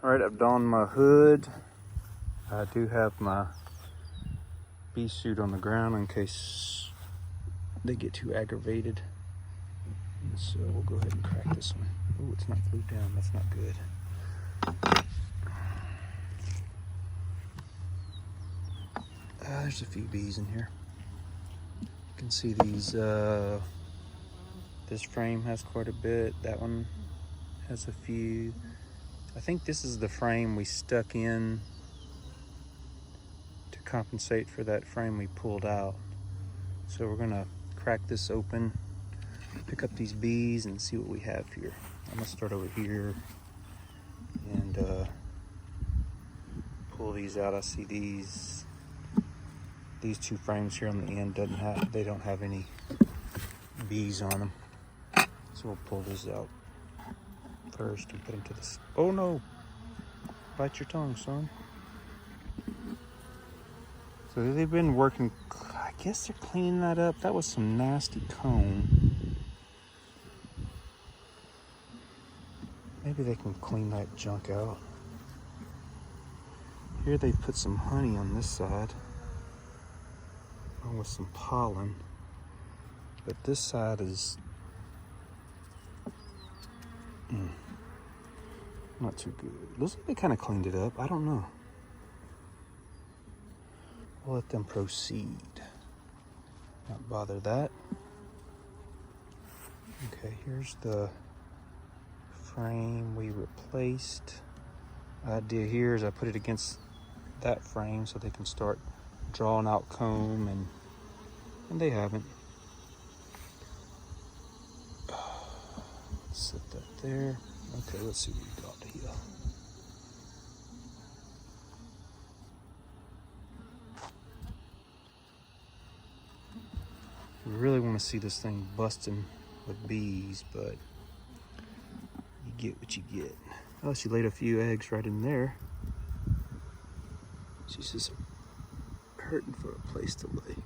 Alright, I've donned my hood. I do have my bee suit on the ground in case they get too aggravated. So we'll go ahead and crack this one. Oh, it's not glued down. That's not good. There's a few bees in here. You can see these, this frame has quite a bit. That one has a few. I think this is the frame we stuck in to compensate for that frame we pulled out. So we're gonna crack this open, pick up these bees and see what we have here. I'm gonna start over here and pull these out. I see these two frames here on the end they don't have any bees on them. So we'll pull these out first and put them to this. Oh no! Bite your tongue, son. So they've been working, I guess they're cleaning that up. That was some nasty comb. Maybe they can clean that junk out. Here they put some honey on this side, along with some pollen. But this side is not too good. Looks like they kind of cleaned it up. I don't know. We'll let them proceed. Not bother that. Okay, here's the frame we replaced. The idea here is I put it against that frame so they can start drawing out comb, and they haven't. Set that there. Okay, let's see what we got here. We really want to see this thing busting with bees, but you get what you get. Oh, she laid a few eggs right in there. She's just hurting for a place to lay.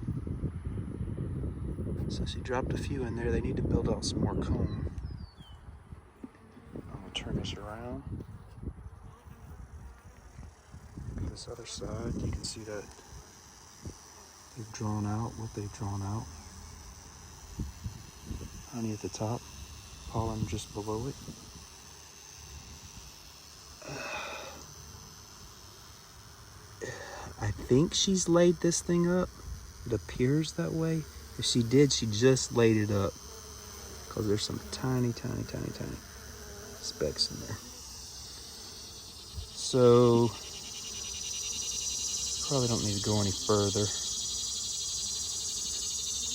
So she dropped a few in there. They need to build out some more comb. I'm gonna turn this around. Look at this other side. You can see that they've drawn out what they've drawn out. Honey at the top, pollen just below it. I think she's laid this thing up. It appears that way. If she did, she just laid it up, because there's some tiny specks in there. So probably don't need to go any further,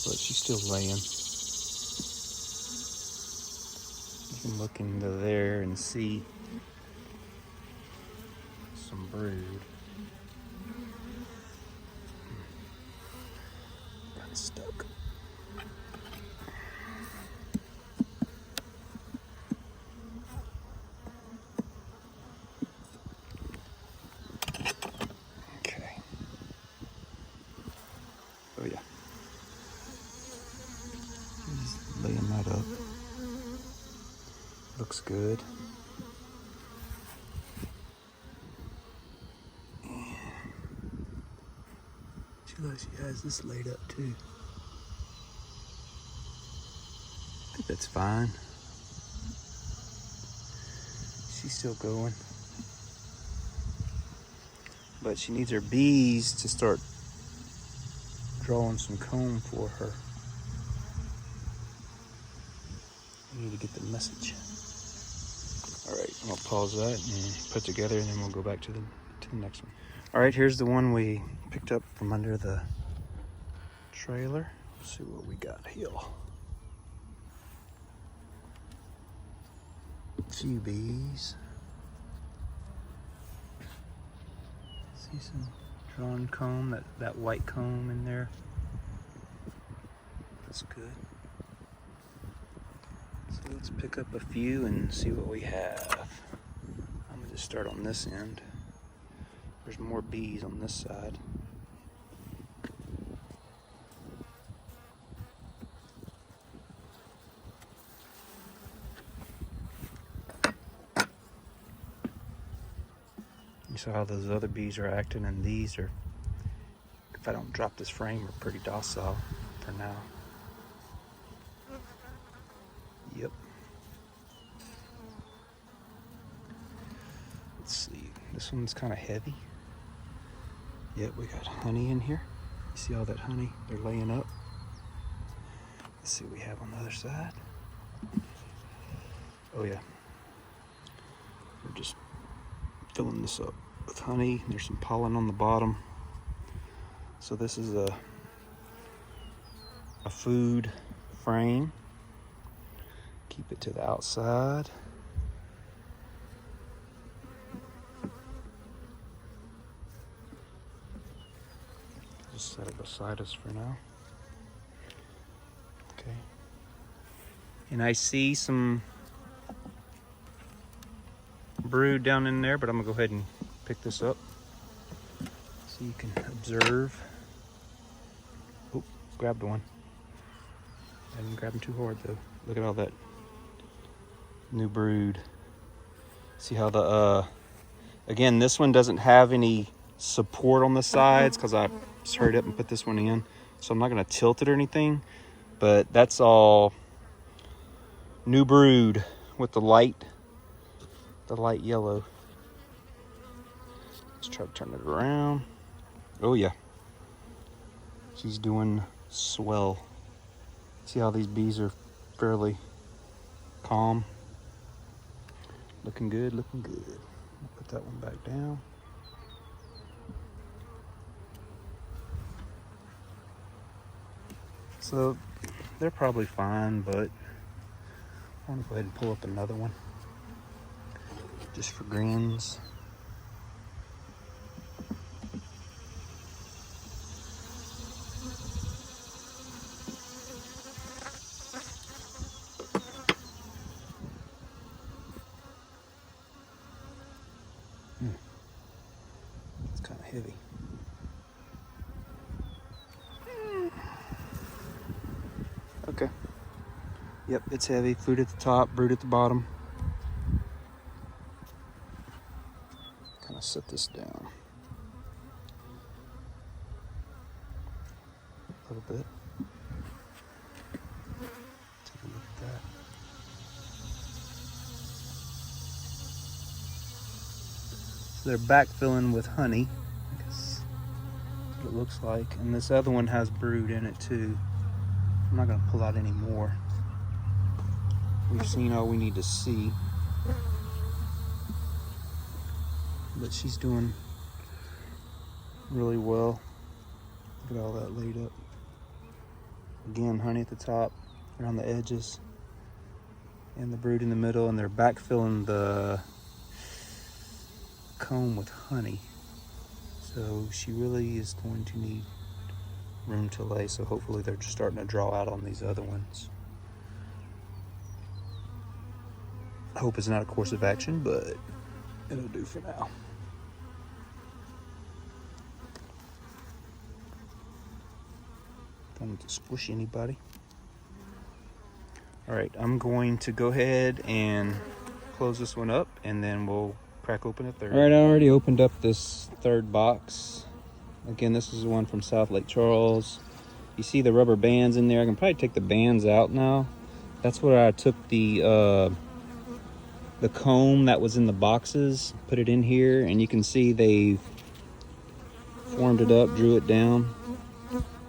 but she's still laying. You can look into there and see some brood. Got stuck. Okay. Oh yeah. He's laying that up. Looks good. She has this laid up too. I think that's fine. She's still going. But she needs her bees to start drawing some comb for her. We need to get the message. All right, I'm gonna pause that and put it together, and then we'll go back to the next one. All right, here's the one we picked up from under the trailer. Let's see what we got here. A few bees. See some drawn comb, that white comb in there. That's good. So let's pick up a few and see what we have. I'm gonna just start on this end. There's more bees on this side. You saw how those other bees are acting, and these are, if I don't drop this frame, are pretty docile for now. Yep. Let's see, this one's kind of heavy. Yep, we got honey in here. You see all that honey? They're laying up. Let's see what we have on the other side. Oh yeah. We're just filling this up with honey. There's some pollen on the bottom. So this is a food frame. Keep it to the outside. Just set it beside us for now. Okay. And I see some brood down in there, but I'm gonna go ahead and pick this up so you can observe. Oh, grabbed one. I didn't grab him too hard though. Look at all that new brood. See how the again, this one doesn't have any support on the sides because I just hurried up and put this one in, so I'm not going to tilt it or anything, but that's all new brood with the light yellow. Let's try to turn it around. Oh yeah, she's doing swell. See how these bees are fairly calm. Looking good, looking good. I'll put that one back down. So they're probably fine, but I want to go ahead and pull up another one just for grins. It's kind of heavy. Okay. Yep, it's heavy. Food at the top, brood at the bottom. Kind of set this down a little bit. Take a look at that. So they're backfilling with honey. I guess that's what it looks like. And this other one has brood in it too. I'm not going to pull out any more. We've seen all we need to see. But she's doing really well. Look at all that laid up. Again, honey at the top, around the edges, and the brood in the middle, and they're backfilling the comb with honey. So she really is going to need room to lay, so hopefully they're just starting to draw out on these other ones. I hope it's not a course of action, but it'll do for now. Don't want to squish anybody. All right, I'm going to go ahead and close this one up, and then we'll crack open a third. All right, I already opened up this third box. Again, this is the one from South Lake Charles. You see the rubber bands in there. I can probably take the bands out now. That's where I took the comb that was in the boxes, put it in here, and you can see they formed it up, drew it down,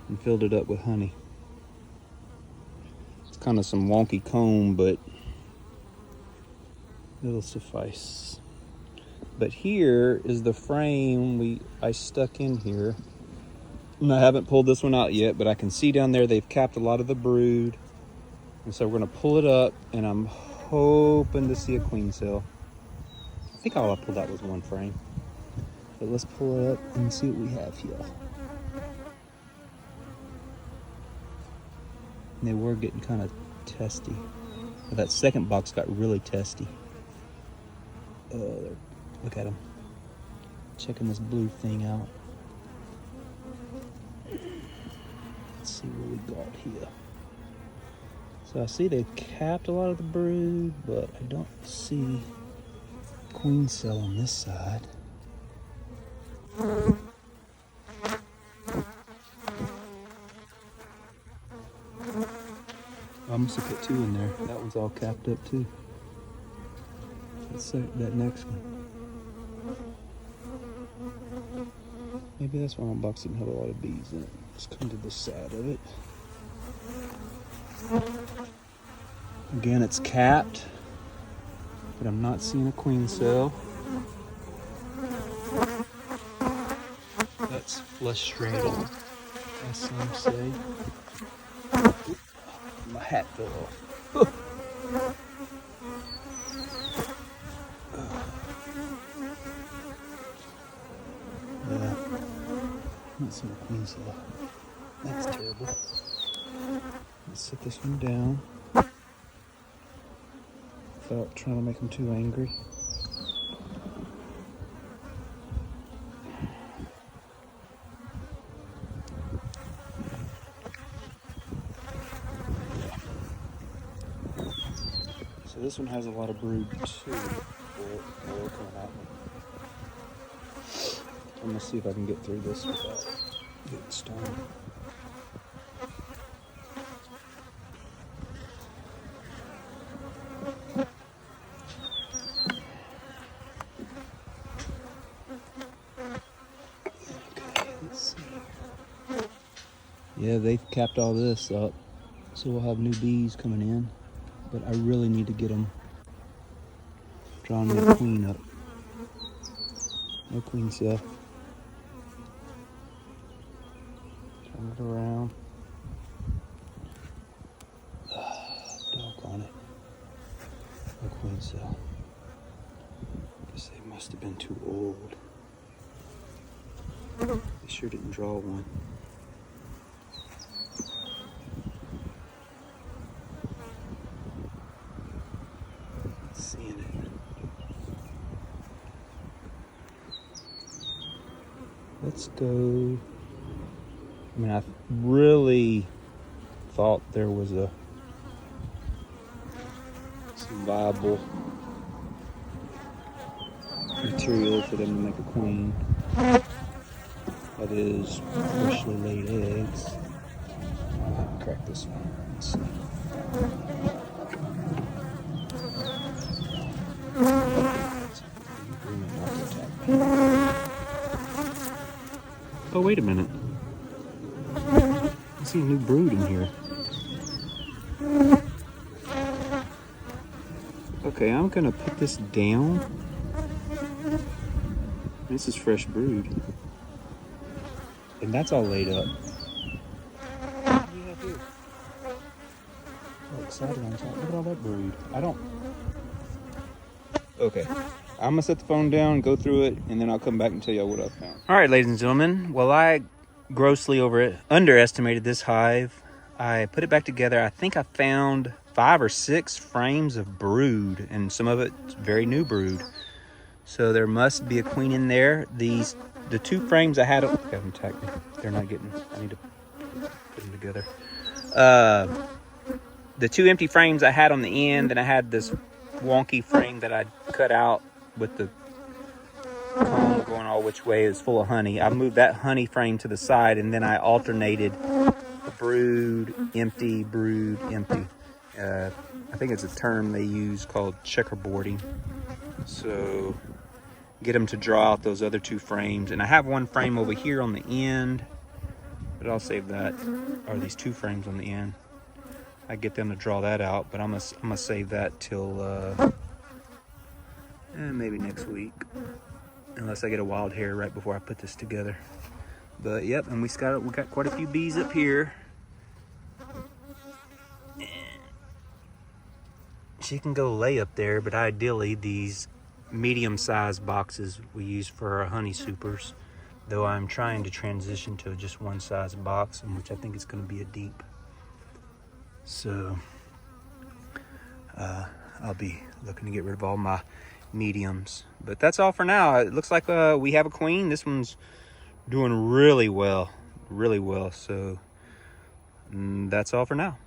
and filled it up with honey. It's kind of some wonky comb, but it'll suffice. But here is the frame I stuck in here. And I haven't pulled this one out yet, but I can see down there they've capped a lot of the brood. And so we're gonna pull it up, and I'm hoping to see a queen cell. I think all I pulled out was one frame. But let's pull it up and see what we have here. And they were getting kind of testy. But that second box got really testy. Look at them. Checking this blue thing out. Let's see what we got here. So I see they capped a lot of the brood, but I don't see queen cell on this side. I must have put 2 in there. That one's all capped up too. Let's say that next one. Maybe that's why my box didn't have a lot of bees in it. Let's come to the side of it. Again, it's capped, but I'm not seeing a queen cell. That's frustrating, as some say. Oop, my hat fell off. Yeah, not seeing a queen cell. That's terrible. Let's set this one down without trying to make them too angry. So this one has a lot of brood too. Oil coming out. I'm gonna see if I can get through this without getting stung. Okay, let's see. Yeah, they've capped all this up, so we'll have new bees coming in. But I really need to get them drawing the queen up. No queen cell. Turn it around. Doggone it. No queen cell. Guess they must have been too old. They sure didn't draw one. Seeing it. Let's go. I mean, I really thought there was some viable material for them to make a queen. That is freshly laid eggs. I'll crack this one. Let's see. Oh, wait a minute. I see a new brood in here. Okay, I'm gonna put this down. This is fresh brood. And that's all laid up. What do you have here? Oh, excited on top. Look at all that brood. Okay. I'm gonna set the phone down, go through it, and then I'll come back and tell y'all what I found. All right, ladies and gentlemen. Well, I grossly underestimated this hive. I put it back together. I think I found 5 or 6 frames of brood, and some of it's very new brood. So there must be a queen in there. The 2 frames I had, have them tacked me. They're not getting. I need to put them together. The 2 empty frames I had on the end, and I had this wonky frame that I cut out with the comb going all which way. It was full of honey. I moved that honey frame to the side, and then I alternated brood, empty, brood, empty. I think it's a term they use called checkerboarding. So get them to draw out those other 2 frames. And I have 1 frame over here on the end, but I'll save that, or these 2 frames on the end. I get them to draw that out, but I'm gonna save that till maybe next week, unless I get a wild hair right before I put this together. But yep, and we got quite a few bees up here. And she can go lay up there, but ideally these medium-sized boxes we use for our honey supers. Though I'm trying to transition to just 1 size box, in which I think it's going to be a deep. So I'll be looking to get rid of all my mediums. But that's all for now. It looks like we have a queen. This one's doing really well. So that's all for now.